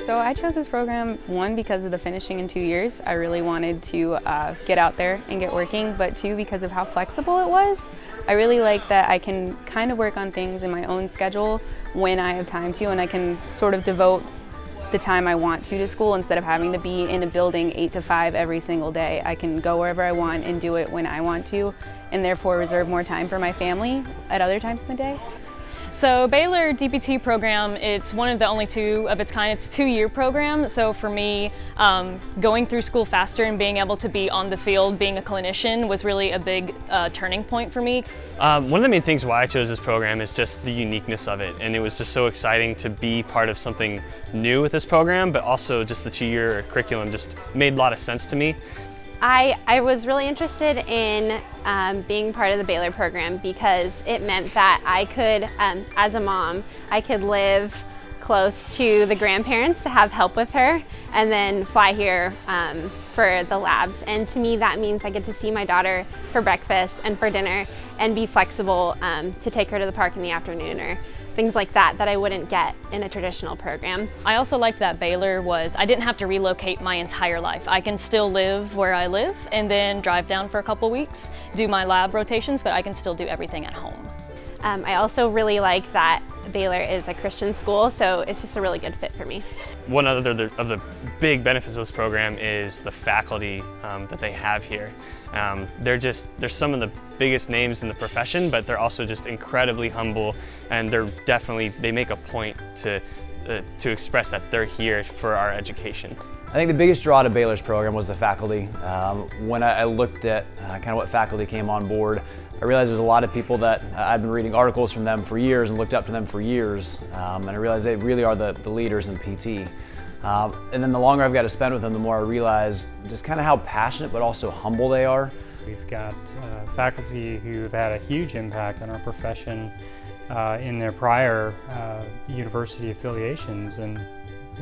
So I chose this program, one, because of the finishing in 2 years. I really wanted to get out there and get working, but two, because of how flexible it was. I really like that I can kind of work on things in my own schedule when I have time to, and I can sort of devote the time I want to school instead of having to be in a building 8 to 5 every single day. I can go wherever I want and do it when I want to, and therefore reserve more time for my family at other times in the day. So Baylor DPT program, it's one of the only two of its kind. It's a 2-year program. So for me, going through school faster and being able to be on the field, being a clinician, was really a big turning point for me. One of the main things why I chose this program is just the uniqueness of it. And it was just so exciting to be part of something new with this program, but also just the 2-year curriculum just made a lot of sense to me. I was really interested in being part of the Baylor program because it meant that I could, as a mom, I could live close to the grandparents to have help with her and then fly here for the labs. And to me that means I get to see my daughter for breakfast and for dinner and be flexible to take her to the park in the afternoon or things like that I wouldn't get in a traditional program. I also liked that Baylor I didn't have to relocate my entire life. I can still live where I live and then drive down for a couple weeks, do my lab rotations, but I can still do everything at home. I also really like that Baylor is a Christian school, so it's just a really good fit for me. One of the big benefits of this program is the faculty that they have here. They're some of the biggest names in the profession, but they're also just incredibly humble, and they make a point to express that they're here for our education. I think the biggest draw to Baylor's program was the faculty. When I looked at kind of what faculty came on board, I realized there's a lot of people that I've been reading articles from them for years and looked up to them for years, and I realized they really are the leaders in PT. And then the longer I've got to spend with them, the more I realize just kind of how passionate but also humble they are. We've got faculty who have had a huge impact on our profession in their prior university affiliations, and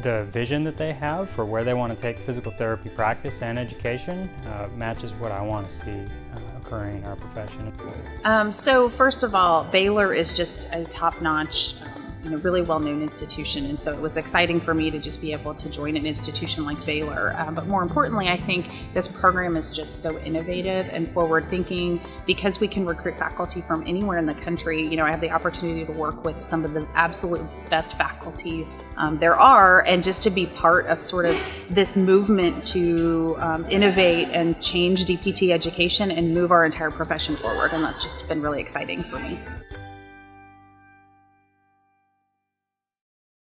the vision that they have for where they want to take physical therapy practice and education matches what I want to see occurring in our profession. So first of all, Baylor is just a top-notch, really well-known institution, and so it was exciting for me to just be able to join an institution like Baylor. But more importantly, I think this program is just so innovative and forward-thinking because we can recruit faculty from anywhere in the country. I have the opportunity to work with some of the absolute best faculty there are, and just to be part of sort of this movement to innovate and change DPT education and move our entire profession forward, and that's just been really exciting for me.